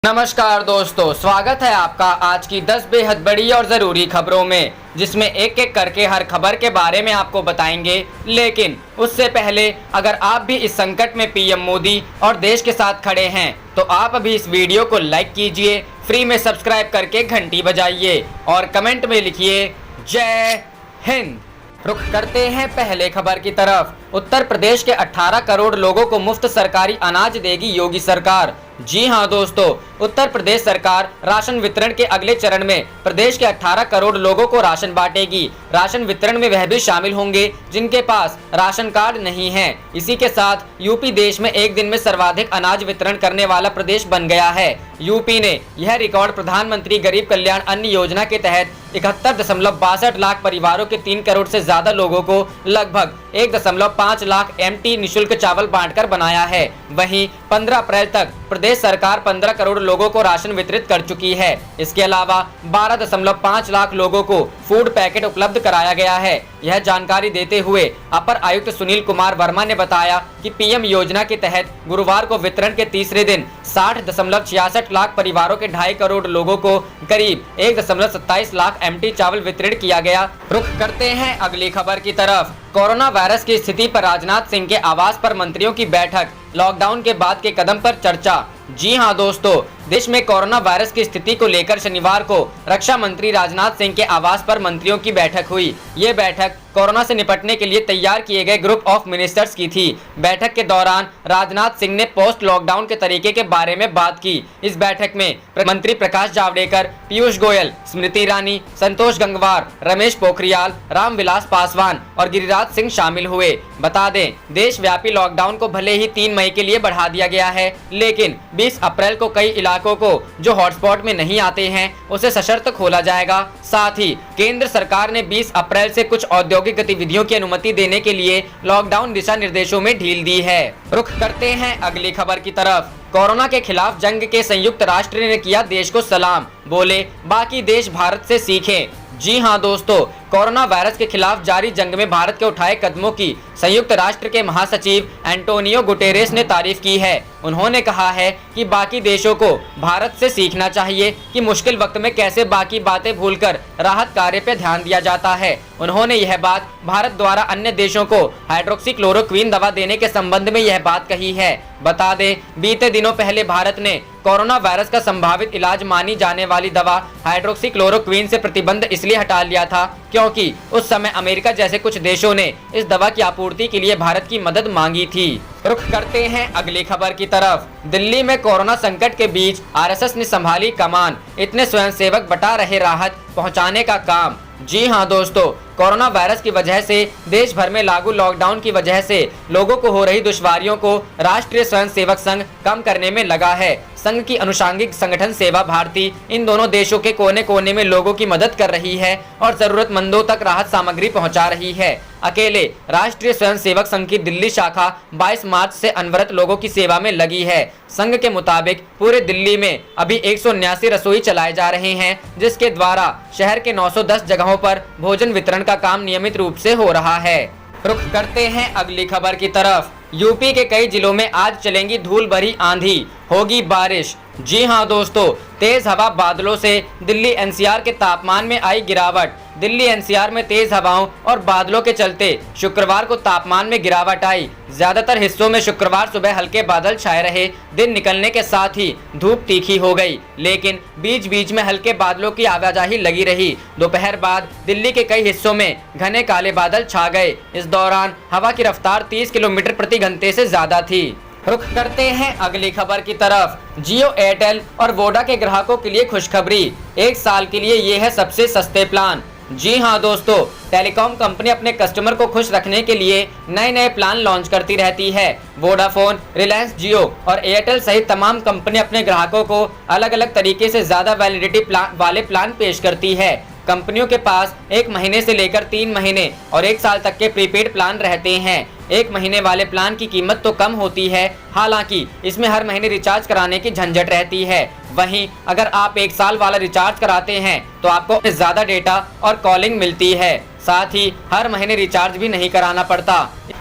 नमस्कार दोस्तों, स्वागत है आपका आज की 10 बेहद बड़ी और ज़रूरी खबरों में, जिसमें एक एक करके हर खबर के बारे में आपको बताएंगे। लेकिन उससे पहले अगर आप भी इस संकट में पीएम मोदी और देश के साथ खड़े हैं तो आप अभी इस वीडियो को लाइक कीजिए, फ्री में सब्सक्राइब करके घंटी बजाइए और कमेंट में लिखिए जय हिंद। रुख करते हैं पहले खबर की तरफ। उत्तर प्रदेश के 18 करोड़ लोगों को मुफ्त सरकारी अनाज देगी योगी सरकार। जी हां दोस्तों, उत्तर प्रदेश सरकार राशन वितरण के अगले चरण में प्रदेश के 18 करोड़ लोगों को राशन बांटेगी। राशन वितरण में वह भी शामिल होंगे जिनके पास राशन कार्ड नहीं है। इसी के साथ यूपी देश में एक दिन में सर्वाधिक अनाज वितरण करने वाला प्रदेश बन गया है। यूपी ने यह रिकॉर्ड प्रधानमंत्री गरीब कल्याण अन्न योजना के तहत 71.62 लाख परिवारों के 3 करोड़ से ज्यादा लोगों को लगभग 1.5 लाख MT निःशुल्क चावल बांटकर बनाया है। वहीं 15 अप्रैल तक प्रदेश सरकार 15 करोड़ लोगों को राशन वितरित कर चुकी है। इसके अलावा 12.5 लाख लोगों को फूड पैकेट उपलब्ध कराया गया है। यह जानकारी देते हुए अपर आयुक्त सुनील कुमार वर्मा ने बताया कि पीएम योजना के तहत गुरुवार को वितरण के तीसरे दिन 60.66 लाख परिवारों के 2.5 करोड़ लोगों को करीब 1.27 लाख MT चावल वितरित किया गया। रुख करते हैं अगली खबर की तरफ। कोरोना वायरस की स्थिति पर राजनाथ सिंह के आवास पर मंत्रियों की बैठक, लॉकडाउन के बाद के कदम पर चर्चा। जी हां दोस्तों, देश में कोरोना वायरस की स्थिति को लेकर शनिवार को रक्षा मंत्री राजनाथ सिंह के आवास पर मंत्रियों की बैठक हुई। ये बैठक कोरोना से निपटने के लिए तैयार किए गए ग्रुप ऑफ मिनिस्टर्स की थी। बैठक के दौरान राजनाथ सिंह ने पोस्ट लॉकडाउन के तरीके के बारे में बात की। इस बैठक में मंत्री प्रकाश जावड़ेकर, पीयूष गोयल, स्मृति ईरानी, संतोष गंगवार, रमेश पोखरियाल, रामविलास पासवान और गिरिराज सिंह शामिल हुए। बता दें, देशव्यापी लॉकडाउन को भले ही 3 मई के लिए बढ़ा दिया गया है, लेकिन 20 अप्रैल को कई इलाकों को जो हॉटस्पॉट में नहीं आते हैं उसे सशर्त खोला जाएगा। साथ ही केंद्र सरकार ने 20 अप्रैल से कुछ औद्योगिक गतिविधियों की अनुमति देने के लिए लॉकडाउन दिशा निर्देशों में ढील दी है। रुख करते हैं अगली खबर की तरफ। कोरोना के खिलाफ जंग के संयुक्त राष्ट्र ने किया देश को सलाम, बोले बाकी देश भारत से सीखें। जी हां दोस्तों, कोरोना वायरस के खिलाफ जारी जंग में भारत के उठाए कदमों की संयुक्त राष्ट्र के महासचिव एंटोनियो गुटेरेस ने तारीफ की है। उन्होंने कहा है कि बाकी देशों को भारत से सीखना चाहिए कि मुश्किल वक्त में कैसे बाकी बातें भूलकर राहत कार्य पर ध्यान दिया जाता है। उन्होंने यह बात भारत द्वारा अन्य देशों को हाइड्रोक्सीक्लोरोक्विन दवा देने के संबंध में यह बात कही है। बता दें, बीते दिनों पहले भारत ने कोरोना वायरस का संभावित इलाज मानी जाने वाली दवा हाइड्रोक्सीक्लोरोक्विन से प्रतिबंध इसलिए हटा लिया था क्योंकि उस समय अमेरिका जैसे कुछ देशों ने इस दवा की आपूर्ति के लिए भारत की मदद मांगी थी। रुख करते हैं अगली खबर की तरफ। दिल्ली में कोरोना संकट के बीच RSS ने संभाली कमान, इतने स्वयंसेवक बटा रहे राहत पहुंचाने का काम। जी हां दोस्तों, कोरोना वायरस की वजह से देश भर में लागू लॉकडाउन की वजह से लोगों को हो रही दुश्वारियों को राष्ट्रीय स्वयंसेवक संघ कम करने में लगा है। संघ की अनुषंगिक संगठन सेवा भारती इन दोनों देशों के कोने कोने में लोगों की मदद कर रही है और जरूरतमंदों तक राहत सामग्री पहुंचा रही है। अकेले राष्ट्रीय स्वयंसेवक संघ की दिल्ली शाखा 22 मार्च से अनवरत लोगों की सेवा में लगी है। संघ के मुताबिक पूरे दिल्ली में अभी 179 रसोई चलाए जा रहे हैं, जिसके द्वारा शहर के 910 जगहों पर भोजन वितरण का काम नियमित रूप से हो रहा है। रुख करते हैं अगली खबर की तरफ। यूपी के कई जिलों में आज चलेंगी धूल भरी आंधी, होगी बारिश। जी हां दोस्तों, तेज हवा बादलों से दिल्ली NCR के तापमान में आई गिरावट। दिल्ली NCR में तेज हवाओं और बादलों के चलते शुक्रवार को तापमान में गिरावट आई। ज्यादातर हिस्सों में शुक्रवार सुबह हल्के बादल छाए रहे। दिन निकलने के साथ ही धूप तीखी हो गई, लेकिन बीच बीच में हल्के बादलों की आवाजाही लगी रही। दोपहर बाद दिल्ली के कई हिस्सों में घने काले बादल छा गए। इस दौरान हवा की रफ्तार 30 किलोमीटर प्रति घंटे से ज्यादा थी। रुख करते हैं अगली खबर की तरफ। जियो, एयरटेल और वोडा के ग्राहकों के लिए खुशखबरी, 1 साल के लिए ये है सबसे सस्ते प्लान। जी हां दोस्तों, टेलीकॉम कंपनी अपने कस्टमर को खुश रखने के लिए नए नए प्लान लॉन्च करती रहती है। वोडाफोन, रिलायंस जियो और एयरटेल सहित तमाम कंपनी अपने ग्राहकों को अलग अलग तरीके से ज्यादा वैलिडिटी वाले प्लान पेश करती है। कंपनियों के पास 1 महीने से लेकर 3 महीने और 1 साल तक के प्रीपेड प्लान रहते हैं। 1 महीने वाले प्लान की कीमत तो कम होती है, हालांकि इसमें हर महीने रिचार्ज कराने की झंझट रहती है। वहीं अगर आप 1 साल वाला रिचार्ज कराते हैं तो आपको ज्यादा डेटा और कॉलिंग मिलती है। साथ ही हर महीने रिचार्ज भी नहीं कराना पड़ता।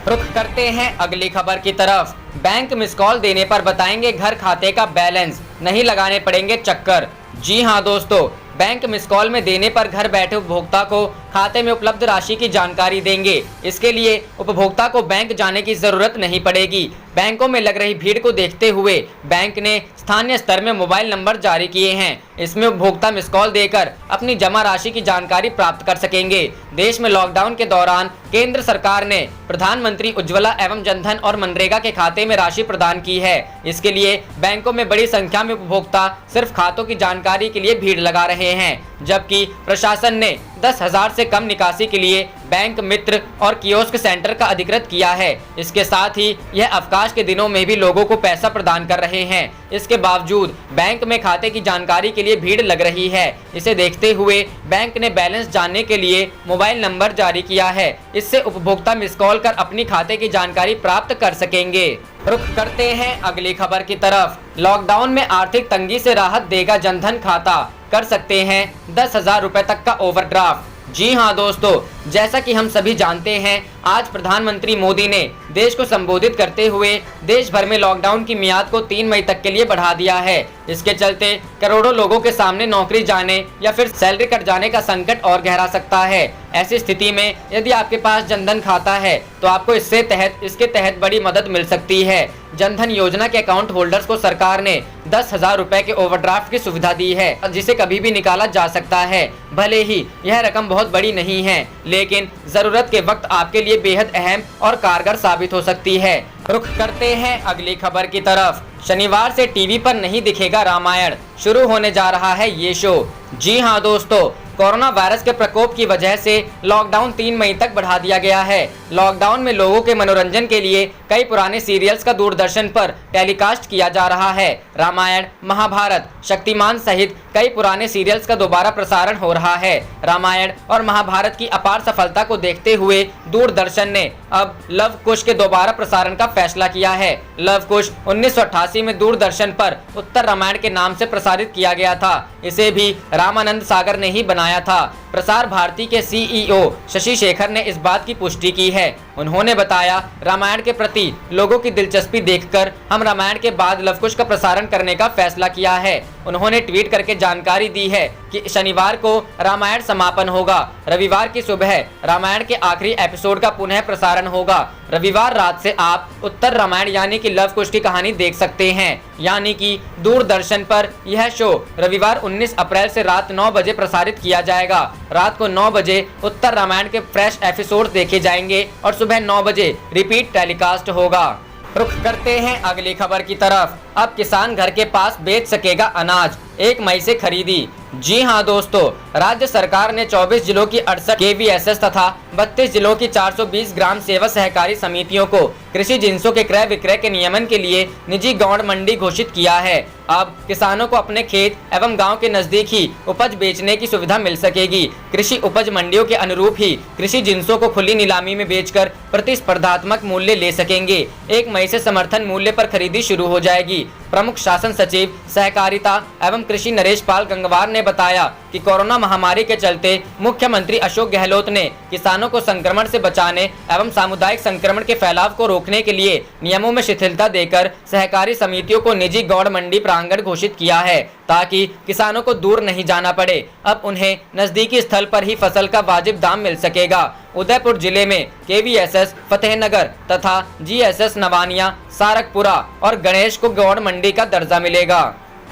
रुख करते हैं अगली खबर की तरफ। बैंक मिस कॉल देने पर बताएंगे घर खाते का बैलेंस। नहीं लगाने पड़ेंगे चक्कर। जी हाँ दोस्तों, बैंक मिस कॉल में देने पर घर बैठे उपभोक्ता को खाते में उपलब्ध राशि की जानकारी देंगे। इसके लिए उपभोक्ता को बैंक जाने की जरूरत नहीं पड़ेगी। बैंकों में लग रही भीड़ को देखते हुए बैंक ने स्थानीय स्तर में मोबाइल नंबर जारी किए हैं। इसमें उपभोक्ता मिस कॉल देकर अपनी जमा राशि की जानकारी प्राप्त कर सकेंगे। देश में लॉकडाउन के दौरान केंद्र सरकार ने प्रधानमंत्री उज्ज्वला एवं जनधन और मनरेगा के खाते में राशि प्रदान की है। इसके लिए बैंकों में बड़ी संख्या में उपभोक्ता सिर्फ खातों की जानकारी के लिए भीड़ लगा रहे हैं, जबकि प्रशासन ने 10,000 से कम निकासी के लिए बैंक मित्र और कियोस्क सेंटर का अधिकृत किया है। इसके साथ ही यह अवकाश के दिनों में भी लोगों को पैसा प्रदान कर रहे हैं। इसके बावजूद बैंक में खाते की जानकारी के लिए भीड़ लग रही है। इसे देखते हुए बैंक ने बैलेंस जानने के लिए मोबाइल नंबर जारी किया है। इससे उपभोक्ता मिस कॉल कर अपनी खाते की जानकारी प्राप्त कर सकेंगे। रुख करते हैं अगली खबर की तरफ। लॉकडाउन में आर्थिक तंगी से राहत देगा जनधन खाता, कर सकते हैं 10,000 रुपए तक का ओवरड्राफ्ट। जी हाँ दोस्तों, जैसा कि हम सभी जानते हैं, आज प्रधानमंत्री मोदी ने देश को संबोधित करते हुए देश भर में लॉकडाउन की मियाद को 3 मई तक के लिए बढ़ा दिया है। इसके चलते करोड़ों लोगों के सामने नौकरी जाने या फिर सैलरी कट जाने का संकट और गहरा सकता है। ऐसी स्थिति में यदि आपके पास जनधन खाता है तो आपको इसके तहत बड़ी मदद मिल सकती है। जनधन योजना के अकाउंट होल्डर्स को सरकार ने 10,000 रुपए के ओवरड्राफ्ट की सुविधा दी है, जिसे कभी भी निकाला जा सकता है। भले ही यह रकम बहुत बड़ी नहीं है, लेकिन जरूरत के वक्त आपके लिए बेहद अहम और कारगर साबित हो सकती है। रुख करते हैं अगली खबर की तरफ। शनिवार से टीवी पर नहीं दिखेगा रामायण, शुरू होने जा रहा है ये शो। जी हाँ दोस्तों, कोरोना वायरस के प्रकोप की वजह से लॉकडाउन 3 मई तक बढ़ा दिया गया है। लॉकडाउन में लोगों के मनोरंजन के लिए कई पुराने सीरियल्स का दूरदर्शन पर टेलीकास्ट किया जा रहा है। रामायण, महाभारत, शक्तिमान सहित कई पुराने सीरियल्स का दोबारा प्रसारण हो रहा है। रामायण और महाभारत की अपार सफलता को देखते हुए दूरदर्शन ने अब लव कुश के दोबारा प्रसारण का फैसला किया है। लव कुश 1988 में दूरदर्शन पर उत्तर रामायण के नाम से प्रसारित किया गया था। इसे भी रामानंद सागर ने ही बनाया था। प्रसार भारती के सीईओ शशि शेखर ने इस बात की पुष्टि की है। उन्होंने बताया, रामायण के प्रति लोगों की दिलचस्पी देखकर हम रामायण के बाद लव कुश का प्रसारण करने का फैसला किया है। उन्होंने ट्वीट करके जानकारी दी है कि शनिवार को रामायण समापन होगा। रविवार की सुबह रामायण के आखिरी एपिसोड का पुनः प्रसारण होगा। रविवार रात से आप उत्तर रामायण यानी कि लव कुश की कहानी देख सकते हैं। यानी कि दूरदर्शन पर यह शो रविवार 19 अप्रैल से रात 9 बजे प्रसारित किया जाएगा। रात को 9 बजे उत्तर रामायण के फ्रेश एपिसोड देखे जाएंगे और सुबह 9 बजे रिपीट टेलीकास्ट होगा। रुख करते हैं अगली खबर की तरफ। अब किसान घर के पास बेच सकेगा अनाज, 1 मई से खरीदी। जी हाँ दोस्तों, राज्य सरकार ने 24 जिलों की 68 KVSS तथा 32 जिलों की 420 ग्राम सेवा सहकारी समितियों को कृषि जिंसों के क्रय विक्रय के नियमन के लिए निजी गौड़ मंडी घोषित किया है। अब किसानों को अपने खेत एवं गांव के नजदीक ही उपज बेचने की सुविधा मिल सकेगी। कृषि उपज मंडियों के अनुरूप ही कृषि जिंसों को खुली नीलामी में बेचकर प्रतिस्पर्धात्मक मूल्य ले सकेंगे। 1 मई से समर्थन मूल्य पर खरीदी शुरू हो जाएगी। प्रमुख शासन सचिव सहकारिता एवं कृषि नरेश पाल गंगवार ने बताया कि कोरोना महामारी के चलते मुख्यमंत्री अशोक गहलोत ने किसानों को संक्रमण से बचाने एवं सामुदायिक संक्रमण के फैलाव को रोकने के लिए नियमों में शिथिलता देकर सहकारी समितियों को निजी गौड़ मंडी प्रांगण घोषित किया है, ताकि किसानों को दूर नहीं जाना पड़े। अब उन्हें नजदीकी स्थल पर ही फसल का वाजिब दाम मिल सकेगा। उदयपुर जिले में KVSS फतेहनगर तथा GSS नवानिया, सारकपुरा और गणेश को गौड़ मंडी का दर्जा मिलेगा।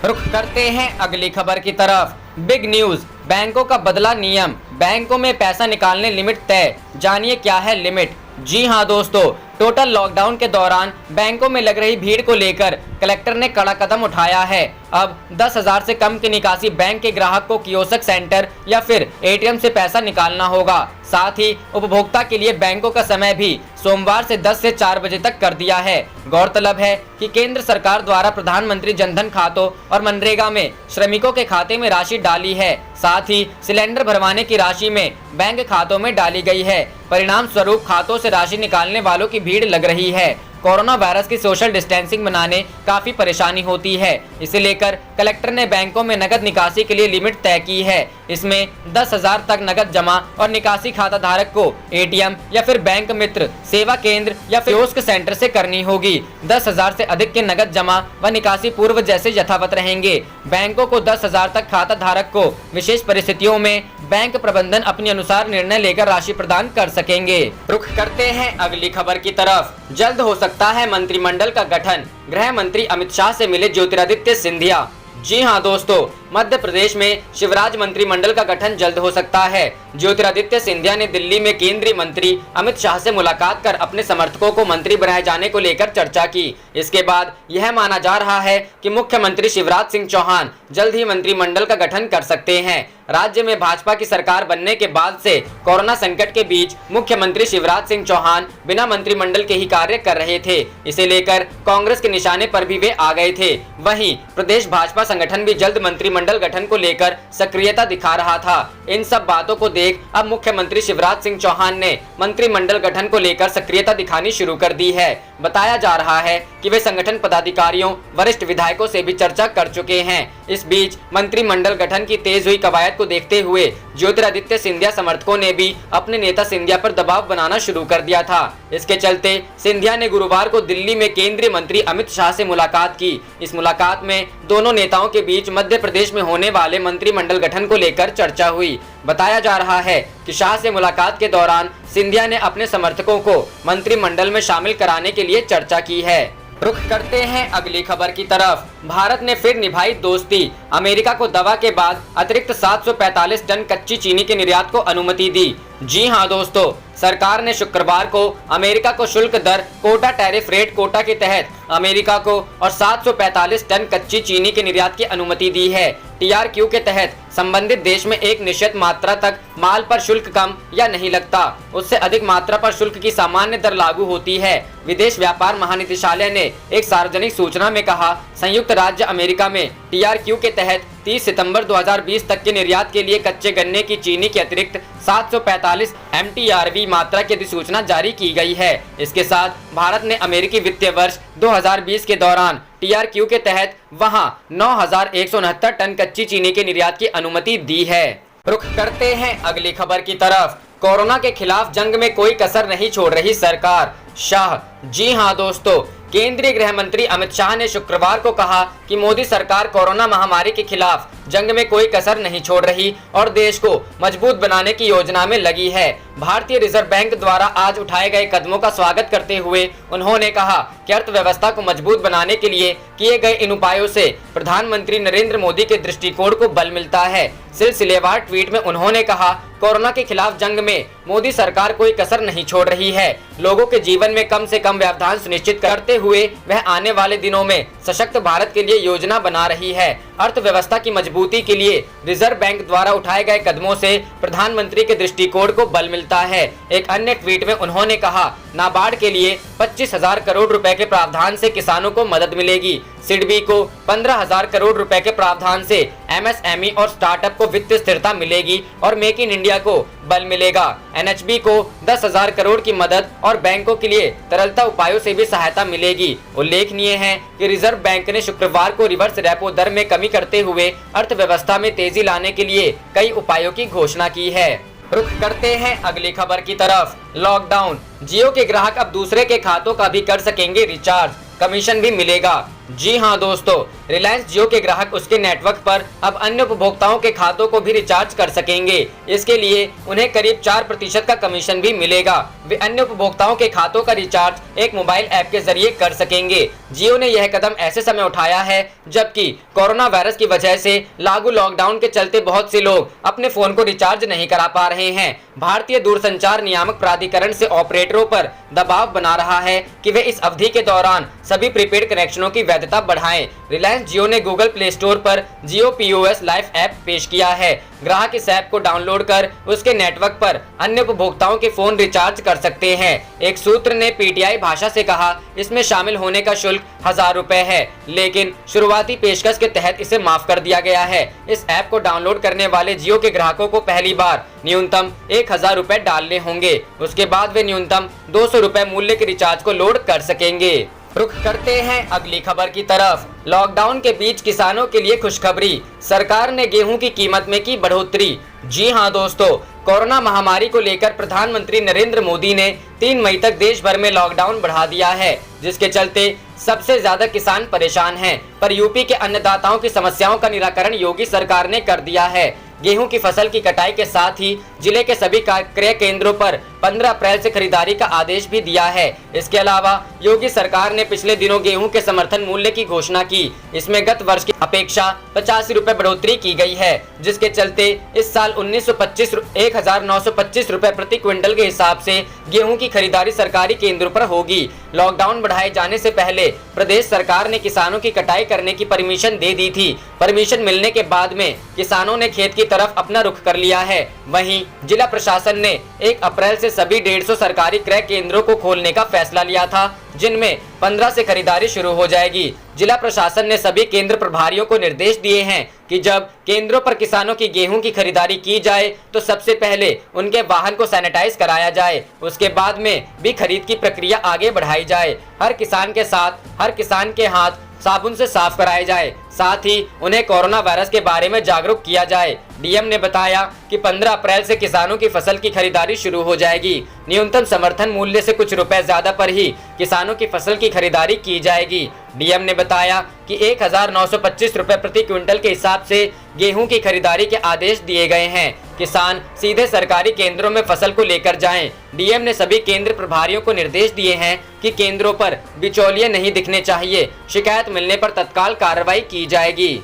रुख करते हैं अगली खबर की तरफ। बिग न्यूज, बैंकों का बदला नियम, बैंकों में पैसा निकालने लिमिट तय, जानिए क्या है लिमिट। जी हाँ दोस्तों, टोटल लॉकडाउन के दौरान बैंकों में लग रही भीड़ को लेकर कलेक्टर ने कड़ा कदम उठाया है। अब 10,000 से कम की निकासी बैंक के ग्राहक को कियोस्क सेंटर या फिर ATM से पैसा निकालना होगा। साथ ही उपभोक्ता के लिए बैंकों का समय भी सोमवार से 10 से 4 बजे तक कर दिया है। गौरतलब है कि केंद्र सरकार द्वारा प्रधानमंत्री जनधन खातों और मनरेगा में श्रमिकों के खाते में राशि डाली है। साथ ही सिलेंडर भरवाने की राशि में बैंक खातों में डाली गई है। परिणाम स्वरूप खातों से राशि निकालने वालों की भीड़ लग रही है। कोरोना वायरस की सोशल डिस्टेंसिंग बनाने काफी परेशानी होती है। इसे लेकर कलेक्टर ने बैंकों में नकद निकासी के लिए लिमिट तय की है। इसमें 10,000 तक नकद जमा और निकासी खाता धारक को एटीएम या फिर बैंक मित्र सेवा केंद्र या फिर कियोस्क सेंटर से करनी होगी। 10,000 से अधिक के नकद जमा व निकासी पूर्व जैसे यथावत रहेंगे। बैंकों को 10,000 तक खाता धारक को विशेष परिस्थितियों में बैंक प्रबंधन अपने अनुसार निर्णय लेकर राशि प्रदान कर सकेंगे। रुख करते हैं अगली खबर की तरफ। जल्द हो सकता है मंत्रिमंडल का गठन, गृह मंत्री अमित शाह से मिले ज्योतिरादित्य सिंधिया। जी हां दोस्तों, मध्य प्रदेश में शिवराज मंत्रिमंडल का गठन जल्द हो सकता है। ज्योतिरादित्य सिंधिया ने दिल्ली में केंद्रीय मंत्री अमित शाह से मुलाकात कर अपने समर्थकों को मंत्री बनाए जाने को लेकर चर्चा की। इसके बाद यह माना जा रहा है कि मुख्यमंत्री शिवराज सिंह चौहान जल्द ही मंत्रिमंडल का गठन कर सकते हैं। राज्य में भाजपा की सरकार बनने के बाद से कोरोना संकट के बीच मुख्यमंत्री शिवराज सिंह चौहान बिना मंत्रिमंडल के ही कार्य कर रहे थे। इसे लेकर कांग्रेस के निशाने पर भी वे आ गए थे। वहीं प्रदेश भाजपा संगठन भी जल्द मंत्रिमंडल गठन को लेकर सक्रियता दिखा रहा था। इन सब बातों को देख अब मुख्यमंत्री शिवराज सिंह चौहान ने मंत्रिमंडल गठन को लेकर सक्रियता दिखानी शुरू कर दी है। बताया जा रहा है कि वे संगठन पदाधिकारियों, वरिष्ठ विधायकों से भी चर्चा कर चुके हैं। इस बीच मंत्रिमंडल गठन की तेज हुई कवायद को देखते हुए ज्योतिरादित्य सिंधिया समर्थकों ने भी अपने नेता सिंधिया पर दबाव बनाना शुरू कर दिया था। इसके चलते सिंधिया ने गुरुवार को दिल्ली में केंद्रीय मंत्री अमित शाह से मुलाकात की। इस मुलाकात में दोनों नेताओं के बीच मध्य प्रदेश में होने वाले मंत्रिमंडल गठन को लेकर चर्चा हुई। बताया जा रहा है कि शाह से मुलाकात के दौरान सिंधिया ने अपने समर्थकों को मंत्रिमंडल में शामिल कराने के लिए चर्चा की है। रुख करते हैं अगली खबर की तरफ। भारत ने फिर निभाई दोस्ती, अमेरिका को दवा के बाद अतिरिक्त 745 टन कच्ची चीनी के निर्यात को अनुमति दी। जी हां दोस्तों, सरकार ने शुक्रवार को अमेरिका को शुल्क दर कोटा टैरिफ रेट कोटा के तहत अमेरिका को और 745 टन कच्ची चीनी के निर्यात की अनुमति दी है। टीआरक्यू के तहत संबंधित देश में एक निश्चित मात्रा तक माल पर शुल्क कम या नहीं लगता, उससे अधिक मात्रा पर शुल्क की सामान्य दर लागू होती है। विदेश व्यापार महानिदेशालय ने एक सार्वजनिक सूचना में कहा, संयुक्त राज्य अमेरिका में टीआरक्यू के तहत 30 सितंबर 2020 तक के निर्यात के लिए कच्चे गन्ने की चीनी के अतिरिक्त 745 MTRV मात्रा की अधिसूचना जारी की गई है। इसके साथ भारत ने अमेरिकी वित्तीय वर्ष 2020 के दौरान टीआरक्यू के तहत वहां 9,169 टन कच्ची चीनी के निर्यात की अनुमति दी है। रुख करते हैं अगली खबर की तरफ। कोरोना के खिलाफ जंग में कोई कसर नहीं छोड़ रही सरकार, शाह। जी हां दोस्तों, केंद्रीय गृह मंत्री अमित शाह ने शुक्रवार को कहा कि मोदी सरकार कोरोना महामारी के खिलाफ जंग में कोई कसर नहीं छोड़ रही और देश को मजबूत बनाने की योजना में लगी है। भारतीय रिजर्व बैंक द्वारा आज उठाए गए कदमों का स्वागत करते हुए उन्होंने कहा कि अर्थव्यवस्था को मजबूत बनाने के लिए किए गए इन उपायों से प्रधानमंत्री नरेंद्र मोदी के दृष्टिकोण को बल मिलता है। सिलसिलेवार ट्वीट में उन्होंने कहा, कोरोना के खिलाफ जंग में मोदी सरकार कोई कसर नहीं छोड़ रही है। लोगों के जीवन में कम से कम व्यवधान सुनिश्चित करते हुए वह आने वाले दिनों में सशक्त भारत के लिए योजना बना रही है। अर्थव्यवस्था की मजबूती के लिए रिजर्व बैंक द्वारा उठाए गए कदमों से प्रधानमंत्री के दृष्टिकोण को बल मिलता है। एक अन्य ट्वीट में उन्होंने कहा, नाबार्ड के लिए 25,000 करोड़ रुपए के प्रावधान से किसानों को मदद मिलेगी। सिडबी को 15,000 करोड़ रुपए के प्रावधान से एमएसएमई और स्टार्टअप को वित्तीय स्थिरता मिलेगी और मेक इन इंडिया को बल मिलेगा। एनएचबी को 10,000 करोड़ की मदद और बैंकों के लिए तरलता उपायों से भी सहायता मिलेगी। उल्लेखनीय है कि रिजर्व बैंक ने शुक्रवार को रिवर्स रेपो दर में कमी करते हुए अर्थव्यवस्था में तेजी लाने के लिए कई उपायों की घोषणा की है। रुख करते हैं अगली खबर की तरफ। लॉकडाउन, जियो के ग्राहक अब दूसरे के खातों का भी कर सकेंगे रिचार्ज, कमीशन भी मिलेगा। जी हां दोस्तों, रिलायंस जियो के ग्राहक उसके नेटवर्क पर अब अन्य उपभोक्ताओं के खातों को भी रिचार्ज कर सकेंगे। इसके लिए उन्हें करीब 4% का कमीशन भी मिलेगा। वे अन्य उपभोक्ताओं के खातों का रिचार्ज एक मोबाइल ऐप के जरिए कर सकेंगे। जियो ने यह कदम ऐसे समय उठाया है जबकि कोरोना वायरस की वजह से लागू लॉकडाउन के चलते बहुत से लोग अपने फोन को रिचार्ज नहीं करा पा रहे हैं। भारतीय दूरसंचार नियामक प्राधिकरण से ऑपरेटरों पर दबाव बना रहा है कि वे इस अवधि के दौरान सभी प्रीपेड कनेक्शनों की वैधता बढ़ाएं। रिलायंस जियो ने गूगल प्ले स्टोर पर जियो POS लाइव ऐप पेश किया है। ग्राहक इस ऐप को डाउनलोड कर उसके नेटवर्क पर अन्य उपभोक्ताओं के फोन रिचार्ज कर सकते हैं। एक सूत्र ने PTI भाषा से कहा, इसमें शामिल होने का शुल्क 1000 रुपए है, लेकिन शुरुआती पेशकश के तहत इसे माफ कर दिया गया है। इस ऐप को डाउनलोड करने वाले जियो के ग्राहकों को पहली बार न्यूनतम 1000 रुपए डालने होंगे। उसके बाद वे न्यूनतम 200 रुपए मूल्य के रिचार्ज को लोड कर सकेंगे। रुख करते हैं अगली खबर की तरफ। लॉकडाउन के बीच किसानों के लिए खुशखबरी, सरकार ने गेहूं की कीमत में की बढ़ोतरी। जी हां दोस्तों, कोरोना महामारी को लेकर प्रधानमंत्री नरेंद्र मोदी ने 3 मई तक देश भर में लॉकडाउन बढ़ा दिया है, जिसके चलते सबसे ज्यादा किसान परेशान हैं। पर यूपी के अन्नदाताओं की समस्याओं का निराकरण योगी सरकार ने कर दिया है। गेहूं की फसल की कटाई के साथ ही जिले के सभी क्रय केंद्रों पर 15 अप्रैल से खरीदारी का आदेश भी दिया है। इसके अलावा योगी सरकार ने पिछले दिनों गेहूं के समर्थन मूल्य की घोषणा की। इसमें गत वर्ष की अपेक्षा 85 रुपए बढ़ोतरी की गई है, जिसके चलते इस साल 1925 रुपए प्रति क्विंटल के हिसाब से गेहूं की खरीदारी सरकारी केंद्रों पर होगी। लॉकडाउन बढ़ाए जाने से पहले प्रदेश सरकार ने किसानों की कटाई करने की परमिशन दे दी थी। परमिशन मिलने के बाद में किसानों ने खेत की तरफ अपना रुख कर लिया है। वहीं जिला प्रशासन ने 1 अप्रैल से सभी 150 सरकारी क्रय केंद्रों को खोलने का फैसला लिया था, जिनमें 15 से खरीदारी शुरू हो जाएगी। जिला प्रशासन ने सभी केंद्र प्रभारियों को निर्देश दिए हैं कि जब केंद्रों पर किसानों की गेहूं की खरीदारी की जाए तो सबसे पहले उनके वाहन को सैनिटाइज कराया जाए, उसके बाद में भी खरीद की प्रक्रिया आगे बढ़ाई जाए। हर किसान के साथ हर किसान के हाथ साबुन से साफ कराए जाए, साथ ही उन्हें कोरोना वायरस के बारे में जागरूक किया जाए। डीएम ने बताया कि 15 अप्रैल से किसानों की फसल की खरीदारी शुरू हो जाएगी। न्यूनतम समर्थन मूल्य से कुछ रुपए ज्यादा पर ही किसानों की फसल की खरीदारी की जाएगी। डीएम ने बताया कि 1925 रुपए प्रति क्विंटल के हिसाब से गेहूं की खरीदारी के आदेश दिए गए हैं। किसान सीधे सरकारी केंद्रों में फसल को लेकर जाएं। डीएम ने सभी केंद्र प्रभारियों को निर्देश दिए हैं कि केंद्रों पर बिचौलिए नहीं दिखने चाहिए। शिकायत मिलने पर तत्काल कार्रवाई की जाएगी।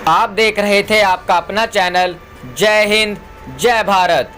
आप देख रहे थे आपका अपना चैनल जय हिंद जय भारत।